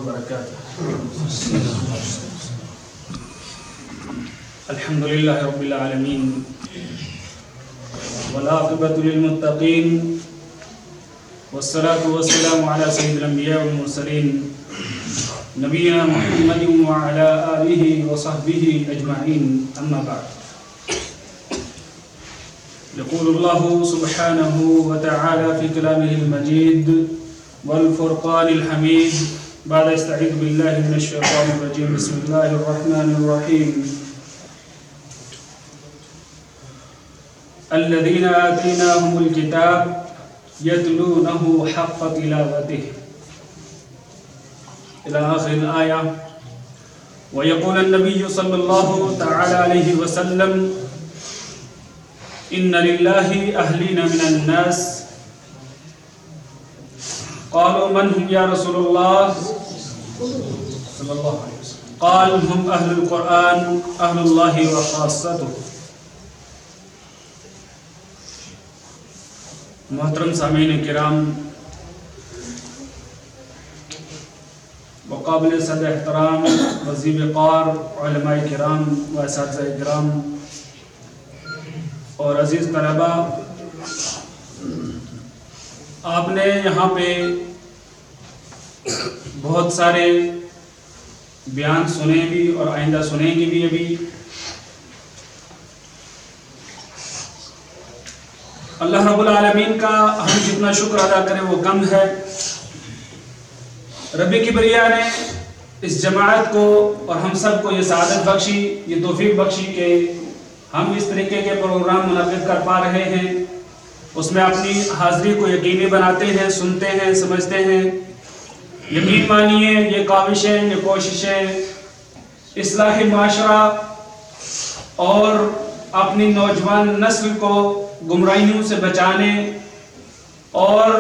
وبركاته. الحمد لله رب العالمين والعاقبة للمتقين والصلاة والسلام على سيد الأنبياء والمرسلين نبينا محمد وعلى آله وصحبه أجمعين. أما بعد، يقول الله سبحانه وتعالى في كلامه المجيد والفرقان الحميد بعد استعيذ بالله من الشيطان الرجيم. بسم الله الرحمن الرحيم. الذين آتيناهم الكتاب يتلونه حق تلاوته إلى آخر الآية. ويقول النبي صلى الله تعالى عليه وسلم: إن لله أهلين من الناس. قالوا من هم يا رسول الله؟ صلى الله عليه وسلم قال: هم أهل القرآن أهل الله وخاصته. محترم سامعین کرام، وقابل صد احترام وزیر وقار علماء کرام و اساتذہ کرام اور عزیز طلباء، آپ نے یہاں پہ بہت سارے بیان سنے بھی اور آئندہ سنیں گے بھی. ابھی اللہ رب العالمین کا ہم جتنا شکر ادا کریں وہ کم ہے. رب کبریا نے اس جماعت کو اور ہم سب کو یہ سعادت بخشی، یہ توفیق بخشی کہ ہم اس طریقے کے پروگرام منعقد کر پا رہے ہیں. اس میں اپنی حاضری کو یقینی بناتے ہیں، سنتے ہیں، سمجھتے ہیں. یقین مانیے یہ کاوشیں، یہ کوششیں اصلاح معاشرہ اور اپنی نوجوان نسل کو گمراہیوں سے بچانے اور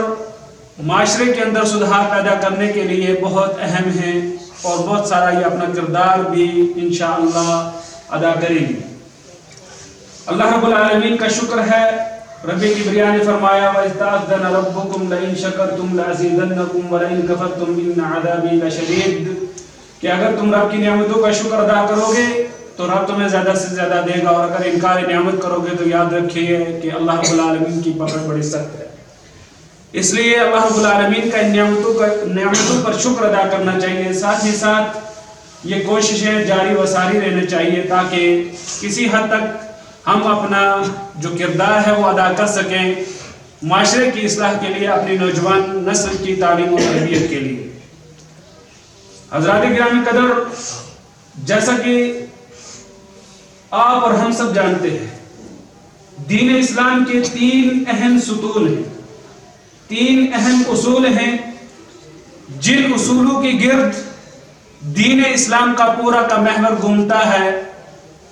معاشرے کے اندر سدھار پیدا کرنے کے لیے بہت اہم ہیں اور بہت سارا یہ اپنا کردار بھی انشاءاللہ ادا کریں گے. اللہ رب العالمین کا شکر ہے. رب کبریا نے فرمایا: وَإِذْ تَأَذَّنَ رَبُّكُمْ لَئِن شَكَرْتُمْ لَأَزِيدَنَّكُمْ وَلَئِن كَفَرْتُمْ إِنَّ عَذَابِي لَشَدِيدٌ. کہ اگر تم رب کی نعمتوں کا شکر ادا کرو گے تو رب تمہیں زیادہ سے زیادہ دے گا، اور اگر انکار نعمت کرو گے تو یاد رکھیے کہ اللہ رب العالمین کی پکڑ بڑی سخت ہے. اس لیے اللہ رب العالمین کا نعمتوں پر شکر ادا کرنا چاہیے. ساتھ ہی ساتھ یہ کوششیں جاری و ساری رہنا چاہیے تاکہ کسی حد تک ہم اپنا جو کردار ہے وہ ادا کر سکیں معاشرے کی اصلاح کے لیے، اپنی نوجوان نسل کی تعلیم و تربیت کے لیے. حضرات گرامی قدر، جیسا کہ آپ اور ہم سب جانتے ہیں، دین اسلام کے 3 اہم ستون ہیں، 3 اہم اصول ہیں جن اصولوں کے گرد دین اسلام کا پورا کا محور گھومتا ہے،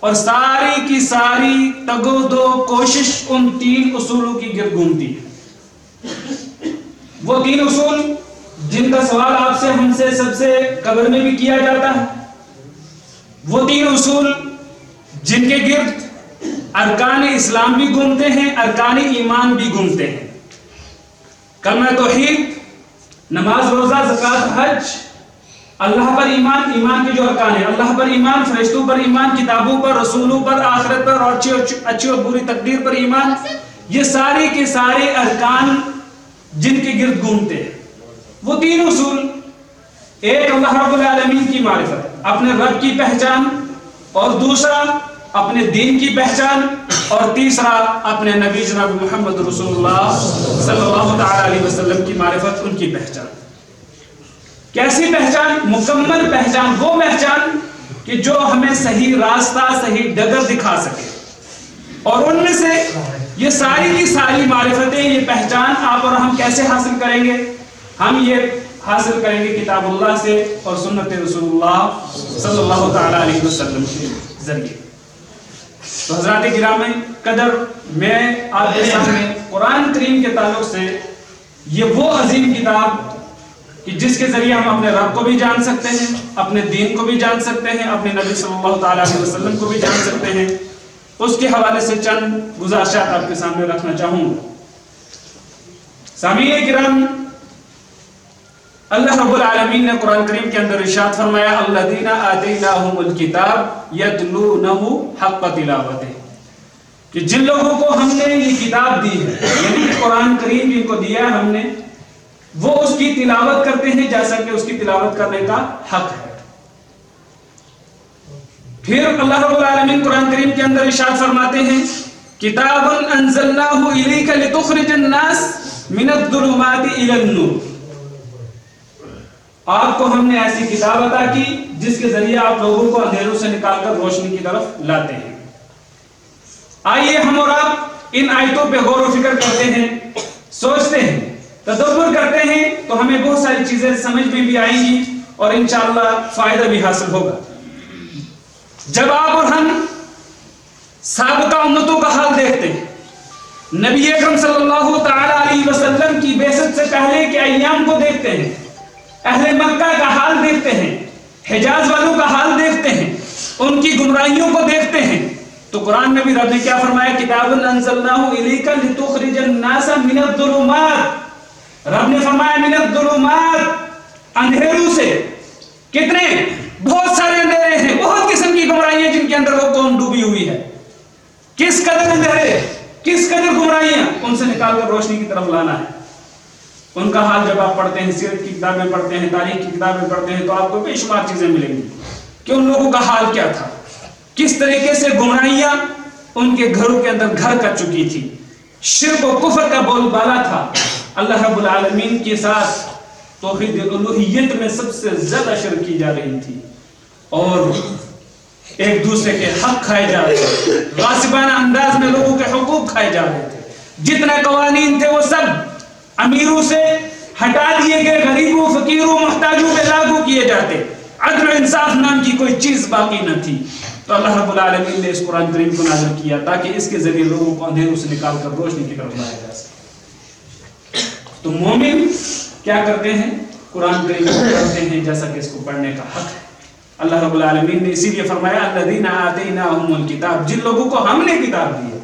اور ساری کی ساری تگ و دو کوشش ان 3 اصولوں کی گرد گھومتی ہے. وہ 3 اصول جن کا سوال آپ سے ہم سے سب سے قبر میں بھی کیا جاتا ہے، وہ 3 اصول جن کے گرد ارکان اسلام بھی گھومتے ہیں، ارکان ایمان بھی گھومتے ہیں. کلمہ توحید، نماز، روزہ، زکوٰۃ، حج، اللہ پر ایمان، ایمان کے جو ارکان ہیں، اللہ پر ایمان، فرشتوں پر ایمان، کتابوں پر، رسولوں پر، آخرت پر اور اچھی اور بری تقدیر پر ایمان. یہ سارے کے سارے ارکان جن کے گرد گھومتے ہیں. وہ 3 اصول: ایک اللہ رب العالمین کی معرفت، اپنے رب کی پہچان، اور دوسرا اپنے دین کی پہچان، اور تیسرا اپنے نبی جناب محمد رسول اللہ صلی اللہ تعالی علیہ وسلم کی معرفت، ان کی پہچان. کیسی پہچان؟ مکمل پہچان، وہ پہچان کہ جو ہمیں صحیح راستہ، صحیح ڈگر دکھا سکے. اور ان میں سے یہ ساری کی ساری معرفتیں، یہ پہچان آپ اور ہم کیسے حاصل کریں گے؟ ہم یہ حاصل کریں گے کتاب اللہ سے اور سنت رسول اللہ صلی اللہ تعالی علیہ وسلم کے ذریعے. تو حضرات گرامی قدر، میں آپ کے سامنے قرآن کریم کے تعلق سے یہ وہ عظیم کتاب کہ جس کے ذریعے ہم اپنے رب کو بھی جان سکتے ہیں، اپنے دین کو بھی جان سکتے ہیں، اپنے نبی صلی اللہ تعالی علیہ وسلم کو بھی جان سکتے ہیں، اس کے حوالے سے چند گزارشات آپ کے سامنے رکھنا چاہوں گا. سامعین کرام، اللہ رب العالمین نے قرآن کریم کے اندر ارشاد فرمایا الذین آتیناہم الکتاب یتلونہ حق تلاوتہ، کہ جن لوگوں کو ہم نے یہ کتاب دی ہے، یعنی قرآن کریم جن کو دیا ہے ہم نے، وہ اس کی تلاوت کرتے ہیں جیسا کہ اس کی تلاوت کرنے کا حق ہے۔ پھر اللہ رب العالمین قرآن کریم کے اندر ارشاد فرماتے ہیں کتاب انزلناہ الیک لتخرج الناس من الظلمات الی النور، آپ کو ہم نے ایسی کتاب عطا کی جس کے ذریعے آپ لوگوں کو اندھیروں سے نکال کر روشنی کی طرف لاتے ہیں۔ آئیے ہم اور آپ ان آیتوں پہ غور و فکر کرتے ہیں، سوچتے ہیں، تدبر کرتے ہیں، تو ہمیں بہت ساری چیزیں سمجھ میں بھی آئیں گی اور انشاءاللہ فائدہ بھی حاصل ہوگا۔ جب آپ اور ہم سابقہ امتوں کا حال دیکھتے ہیں، نبی اکرم صلی اللہ تعالی علیہ وسلم کی بعثت سے پہلے کے ایام کو دیکھتے ہیں، اہل مکہ کا حال دیکھتے ہیں، حجاز والوں کا حال دیکھتے ہیں، ان کی گمراہیوں کو دیکھتے ہیں، تو قرآن میں بھی رب نے کیا فرمایا کتاب انزلناہ الیک لتخرج الناس من الظلمات، رب نے فرمایا من الظلمات، اندھیروں سے۔ کتنے؟ بہت سارے اندھیرے ہیں، بہت قسم کی گمراہیاں جن کے اندر وہ قوم ڈوبی ہوئی ہے۔ کس قدر اندھیرے، کس قدر گمراہیاں، ان سے نکال کر روشنی کی طرف لانا ہے۔ ان کا حال جب آپ پڑھتے ہیں، سیرت کی کتابیں پڑھتے ہیں، تاریخ کی کتابیں پڑھتے ہیں، تو آپ کو بے شمار چیزیں ملیں گی کہ ان لوگوں کا حال کیا تھا، کس طریقے سے گمراہیاں ان کے گھروں کے اندر گھر کر چکی تھی، شرک و کفر کا بول بالا تھا، اللہ رب العالمین کے ساتھ توحید الوہیت میں سب سے زیادہ شرک کی جا رہی تھی، اور ایک دوسرے کے حق کھائے جا رہے تھے، غاصبانہ انداز میں لوگوں کے حقوق کھائے جا رہے تھے، جتنے قوانین تھے وہ سب امیروں سے ہٹا دیے گئے، غریبوں، فقیروں، محتاجوں پہ لاگو کیے جاتے، عدل و انصاف نام کی کوئی چیز باقی نہ تھی۔ تو اللہ رب العالمین نے اس قرآن کریم کو نازل کیا تاکہ اس کے ذریعے لوگوں کو اندھیروں سے نکال کر روشنی کی طرف لایا جا سکے۔ تو مومن کیا کرتے ہیں؟ قرآن کریم کو پڑھتے ہیں جیسا کہ اس کو پڑھنے کا حق ہے۔ اللہ رب العالمین نے اسی لیے فرمایا الذین آتیناہم الکتاب، جن لوگوں کو ہم نے کتاب دی ہے۔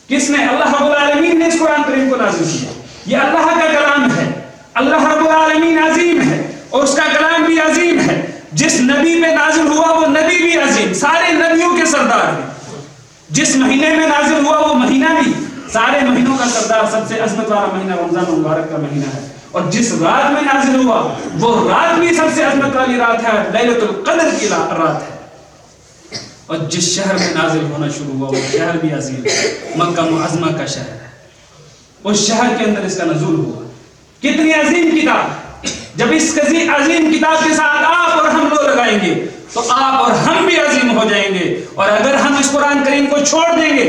کس نے؟ اللہ رب العالمین نے اس قرآن کریم کو نازل کیا۔ یہ اللہ کا کلام ہے، اللہ رب العالمین عظیم ہے اور اس کا کلام بھی عظیم ہے۔ جس نبی پہ نازل ہوا وہ نبی بھی عظیم، سارے نبیوں کے سردار ہیں۔ جس مہینے میں نازل ہوا وہ مہینہ بھی سارے مہینوں کا سردار، سب سے عظمت والا مہینہ رمضان مبارک کا مہینہ ہے، اور جس رات میں نازل ہوا وہ رات بھی سب سے عظمت والی رات ہے، لیلۃ القدر کی رات ہے۔ اور جس شہر میں نازل ہونا شروع ہوا وہ شہر بھی عظیم ہے، مکہ معظمہ کا شہر ہے، اس شہر کے اندر اس کا نزول ہوا۔ کتنی عظیم کتاب ہے! جب اس عظیم کتاب کے ساتھ آپ اور ہم لو لگائیں گے تو آپ اور ہم بھی عظیم ہو جائیں گے، اور اگر ہم اس قرآن کریم کو چھوڑ دیں گے،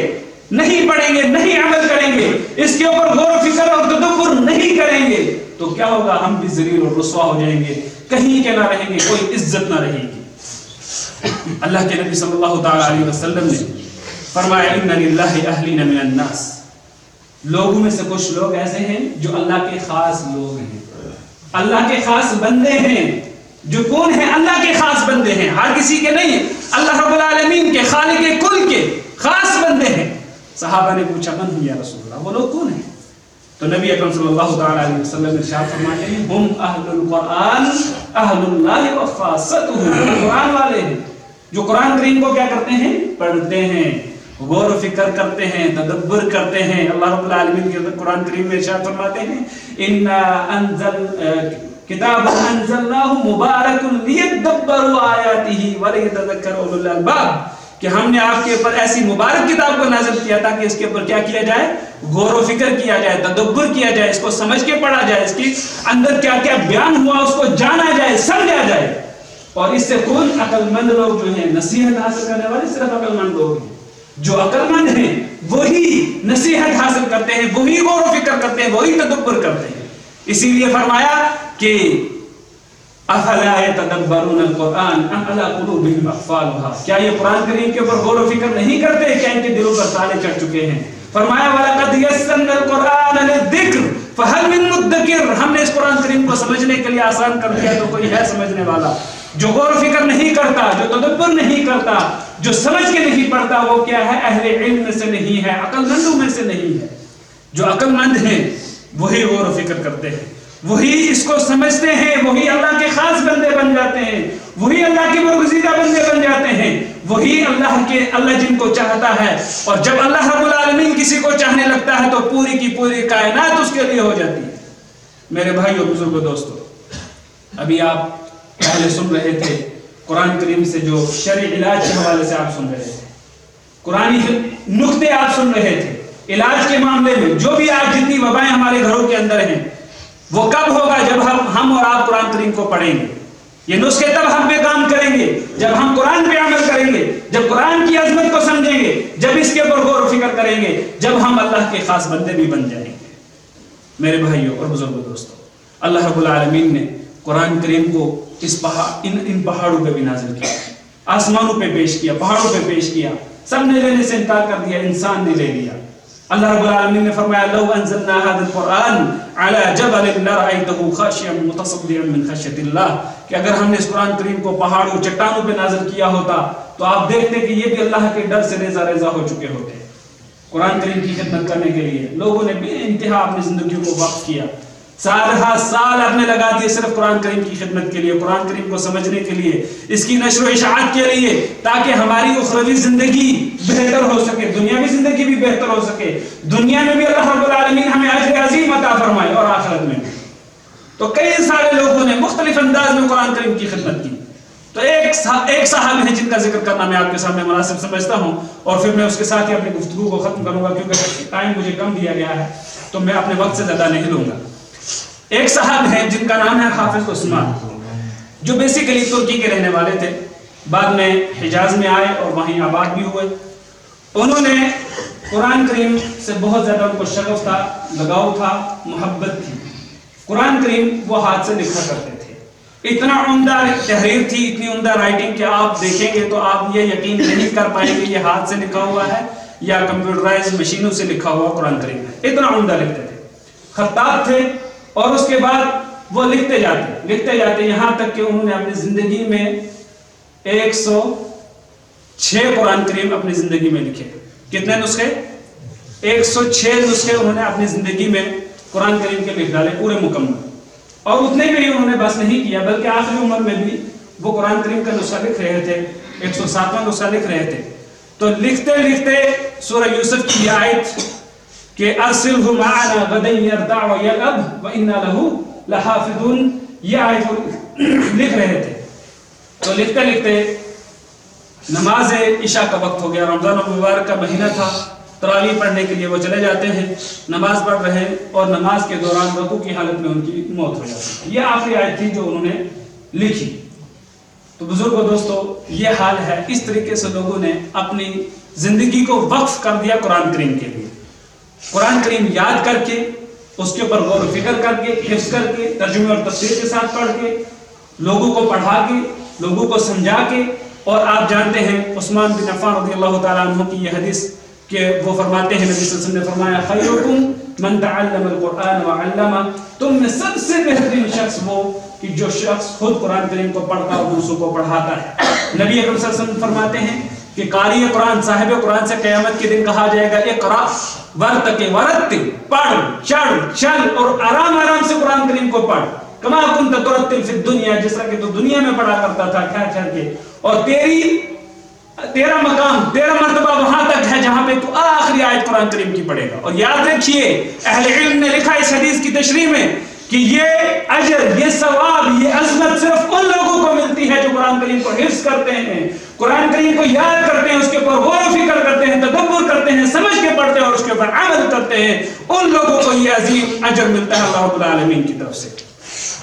نہیں پڑھیں گے، نہیں عمل کریں گے، اس کے اوپر غور و فکر اور تدبر نہیں کریں گے، تو کیا ہوگا؟ ہم بھی ذلیل اور رسوا ہو جائیں گے، کہیں کے نہ رہیں گے، کوئی عزت نہ رہے گی۔ اللہ کے نبی صلی اللہ تعالی علیہ وسلم نے فرمایا ان للہ اہلین من الناس، لوگوں میں سے کچھ لوگ ایسے ہیں جو اللہ کے خاص لوگ ہیں، اللہ کے خاص بندے ہیں۔ جو کون ہیں؟ اللہ کے خاص بندے ہیں، ہر کسی کے نہیں، اللہ رب العالمین کے، خالق کل کے خاص بندے ہیں۔ صحابہ نے پوچھا من ہم یا رسول اللہ، وہ لوگ کون ہیں؟ تو نبی اکرم صلی اللہ تعالی علیہ وسلم ارشاد فرماتے ہیں ہم اہل القرآن اہل اللہ و خاصتہ، قرآن والے ہیں جو قرآن کریم کو کیا کرتے ہیں؟ پڑھتے ہیں، غور و فکر کرتے ہیں، تدبر کرتے ہیں۔ اللہ رب العالمین کے قرآن کریم میں ارشاد فرماتے ہیں انا انزل کتاب انزلناہ مبارک لیدبروا آیاتہ ولیتذکر اولو الالباب، کہ ہم نے آپ کے اوپر ایسی مبارک کتاب کو نازل کیا تاکہ اس کے اوپر کیا کیا جائے؟ غور و فکر کیا جائے، تدبر کیا جائے، اس کو سمجھ کے پڑھا جائے، اس کی اندر کیا کیا بیان ہوا اس کو جانا جائے، سمجھا جائے۔ اور اس سے کون عقل مند لوگ جو ہیں نصیحت حاصل کرنے والے صرف عقل مند لوگ ہیں۔ جو عقل مند ہیں وہی نصیحت حاصل کرتے ہیں، وہی غور و فکر کرتے ہیں، وہی تدبر کرتے ہیں۔ اسی لیے فرمایا کہ افلا يتدبرون القرآن ام على قلوبهم اقفالها، کیا یہ قرآن کریم کے اوپر غور و فکر نہیں کرتے؟ کیا ان کے دلوں پر تالے چڑھ چکے ہیں؟ فرمایا وَلَقَدْ يَسَّرْنَا الْقُرْآنَ لِلذِّكْرِ فَهَلْ مِن مُدَّكِرٍ، ہم نے اس قرآن کریم کو سمجھنے کے لیے آسان کر دیا تو کوئی ہے سمجھنے والا؟ جو غور و فکر نہیں کرتا، جو تدبر نہیں کرتا، جو سمجھ کے نہیں پڑھتا، وہ کیا ہے؟ اہل علم میں سے نہیں ہے، عقل مندوں میں سے نہیں ہے۔ جو عقل مند ہیں وہی غور و فکر کرتے ہیں، وہی اس کو سمجھتے ہیں، وہی اللہ کے خاص بندے بن جاتے ہیں، وہی اللہ کے برگزیدہ بندے بن جاتے ہیں، وہی اللہ جن کو چاہتا ہے. اور جب اللہ رب العالمین کسی کو چاہنے لگتا ہے تو پوری کی پوری کائنات اس کے لیے ہو جاتی ہے. میرے بھائیو، بزرگو، دوستو، ابھی آپ پہلے سن رہے تھے قرآن کریم سے جو شرعی علاج کے حوالے سے آپ سن رہے تھے، قرآنی نقطے آپ سن رہے تھے علاج کے معاملے میں. جو بھی آج جتنی وبائیں ہمارے گھروں کے اندر ہیں وہ کب ہوگا؟ جب ہم اور آپ قرآن کریم کو پڑھیں گے. یہ نسخے تب ہم پہ کام کریں گے جب ہم قرآن پہ عمل کریں گے، جب قرآن کی عظمت کو سمجھیں گے، جب اس کے اوپر غور و فکر کریں گے، جب ہم اللہ کے خاص بندے بھی بن جائیں گے. میرے بھائیوں اور بزرگوں، دوستو، اللہ رب العالمین نے قرآن کریم کو ان پہاڑوں پہ بھی نازل کیا، آسمانوں پہ پیش کیا، پہاڑوں پہ پیش کیا. سب نے لینے سے انکار کر دیا، انسان نے لے لیا. اللہ رب العالمین نے فرمایا لو انزلنا هذا القرآن على جبل لرأيته خاشعا متصدعا من خشية الله، کہ اگر ہم نے اس قرآن کریم کو پہاڑوں چٹانوں پہ نازل کیا ہوتا تو آپ دیکھتے کہ یہ بھی اللہ کے ڈر سے ریزہ ریزہ ہو چکے ہوتے. قرآن کریم کی خدمت کرنے کے لیے لوگوں نے بے انتہا اپنی زندگیوں کو وقف کیا، سال اپنے لگا دیے صرف قرآن کریم کی خدمت کے لیے، قرآن کریم کو سمجھنے کے لیے، اس کی نشر و اشاعت کے لیے، تاکہ ہماری اخروی زندگی بہتر ہو سکے، دنیاوی زندگی بھی بہتر ہو سکے، دنیا میں بھی اللہ رب العالمین ہمیں اجر عظیم عطا فرمائے اور آخرت میں بھی. تو کئی سارے لوگوں نے مختلف انداز میں قرآن کریم کی خدمت کی. تو ایک صحابی ہے جن کا ذکر کرنا میں آپ کے سامنے مناسب سمجھتا ہوں، اور پھر میں اس کے ساتھ ہی اپنی گفتگو کو ختم کروں گا کیونکہ ٹائم مجھے کم دیا گیا ہے تو میں اپنے وقت سے زیادہ نہیں لوں گا. ایک صاحب ہیں جن کا نام ہے حافظ عثمان، جو بیسیکلی ترکی کے رہنے والے تھے، بعد میں حجاز میں آئے اور وہیں آباد بھی ہوئے. انہوں نے قرآن کریم سے بہت زیادہ ان کو شغف تھا، لگاؤ تھا، محبت تھی. قرآن کریم وہ ہاتھ سے لکھا کرتے تھے. اتنا عمدہ تحریر تھی، اتنی عمدہ رائٹنگ کہ آپ دیکھیں گے تو آپ یہ یقین نہیں کر پائیں گے یہ ہاتھ سے لکھا ہوا ہے یا کمپیوٹرائز مشینوں سے لکھا ہوا قرآن کریم ہے. اتنا عمدہ لکھتے تھے، خطاط تھے. اور اس کے بعد وہ لکھتے جاتے یہاں تک کہ انہوں نے اپنی زندگی میں 106 قرآن کریم اپنی زندگی میں لکھے. کتنے نسخے؟ 106 نسخے انہوں نے اپنی زندگی میں قرآن کریم کے لکھ ڈالے پورے مکمل. اور اتنے میں ہی انہوں نے بس نہیں کیا بلکہ آخری عمر میں بھی وہ قرآن کریم کا نسخہ لکھ رہے تھے، 107واں نسخہ لکھ رہے تھے. تو لکھتے سورہ یوسف کی یہ آیت کہ ارسلہ معنا غدا یرتع ویلعب وانا له لحافظون، یہ آیت لکھ رہے تھے. تو لکھتے نماز عشاء کا وقت ہو گیا. رمضان المبارک کا مہینہ تھا، تراویح پڑھنے کے لیے وہ چلے جاتے ہیں، نماز پڑھ رہے ہیں اور نماز کے دوران رکوع کی حالت میں ان کی موت ہو جاتی ہے. یہ آخری آیت تھی جو انہوں نے لکھی. تو بزرگوں، دوستو، یہ حال ہے. اس طریقے سے لوگوں نے اپنی زندگی کو وقف کر دیا قرآن کریم کے لیے. قرآن کریم یاد کر کے، اس کے اوپر غور و فکر کر کے، حفظ کر کے، ترجمے اور تفسیر کے ساتھ پڑھ کے، لوگوں کو پڑھا کے، لوگوں کو سمجھا کے. اور آپ جانتے ہیں عثمان بن عفان رضی اللہ تعالیٰ عنہ کی یہ حدیث کہ وہ فرماتے ہیں، نبی صلی اللہ علیہ وسلم نے فرمایا خیرکم من تعلم القرآن وعلمہ، تم میں سب سے بہترین شخص وہ کہ جو شخص خود قرآن کریم کو پڑھتا اور دوسروں کو پڑھاتا ہے. نبی اکرم صلی اللہ علیہ وسلم فرماتے ہیں کہ قاری قرآن، صاحب قرآن سے قیامت کے دن کہا جائے گا اقرا ورتقی ورتل، پڑھ، چل اور آرام سے قرآن کریم کو پڑھ. کما کنت ترتل فی الدنیا، جس طرح کہ تو دنیا میں پڑھا کرتا تھا ٹھہر کے، اور تیرا مقام، تیرا مرتبہ وہاں تک ہے جہاں پہ تو آخری آیت قرآن کریم کی پڑھے گا. اور یاد رکھیے اہل علم نے لکھا اس حدیث کی تشریح میں کہ یہ اجر، یہ ثواب، یہ عظمت صرف ان لوگوں کو ملتی ہے جو قرآن کریم کو حفظ کرتے ہیں، قرآن کریم کو یاد کرتے ہیں، اس کے اوپر غور و فکر کرتے ہیں، تدبر کرتے ہیں، سمجھ کے پڑھتے ہیں اور اس کے اوپر عمل کرتے ہیں. ان لوگوں کو یہ عظیم اجر ملتا ہے اللہ رب العالمین کی طرف سے.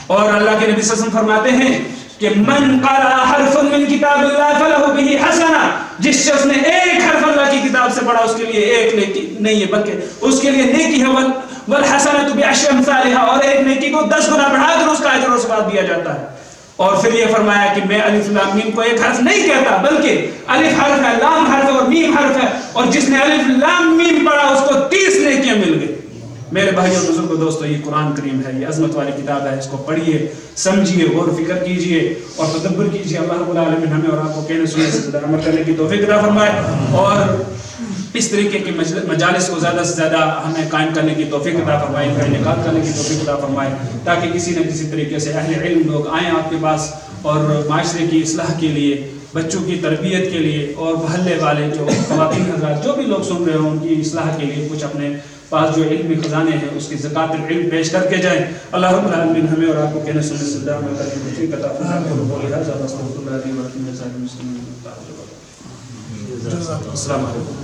اور اللہ کے نبی صلی اللہ علیہ وسلم فرماتے ہیں کہ من قرأ حرف من کتاب اللہ فلہ بہ حسنہ، جس شخص نے ایک حرف اللہ کی کتاب سے پڑھا اس کے لیے ایک نیکی نہیں ہے بلکہ اس کے لیے نیکی ہے، والحسنۃ بعشر امثالها، اور ایک نیکی کو 10 گنا بڑھا کر اس کا اجر و ثواب دیا جاتا ہے. اور پھر یہ فرمایا کہ میں الف لام میم کو ایک حرف نہیں کہتا بلکہ الف حرف ہے، لام حرف ہے اور میم حرف ہے، اور جس نے الف لام میم پڑھا اس کو 30 نیکیاں مل گئی. میرے بھائیوں بزرگوں دوستو، یہ قرآن کریم ہے، یہ عظمت والی کتاب ہے. اس کو پڑھیے، سمجھیے، غور و فکر کیجیے اور تدبر کیجیے. اللہ رب العالمین ہمیں اور آپ کو کہنے سننے سے زیادہ عمل کرنے کی توفیق عطا فرمائے. اور اس طریقے کے مجالس کو زیادہ سے زیادہ ہمیں قائم کرنے کی توفیق عطا فرمائے، ان کا انعقاد کرنے کی توفیق عطا فرمائے، تاکہ کسی نہ کسی طریقے سے اہل علم لوگ آئیں آپ کے پاس اور معاشرے کی اصلاح کے لیے، بچوں کی تربیت کے لیے، اور محلے والے جو خواتین حضرات جو بھی لوگ سن رہے ہوں ان کی اصلاح کے لیے کچھ اپنے پاس جو علمی خزانے ہیں اس کی زکوٰۃ العلم پیش کر کے جائیں۔ اللہ رب العالمین ہمیں اور آپ کو کہنے سننے سے عمل کرنے کی توفیق عطا فرمائے۔ السلام علیکم۔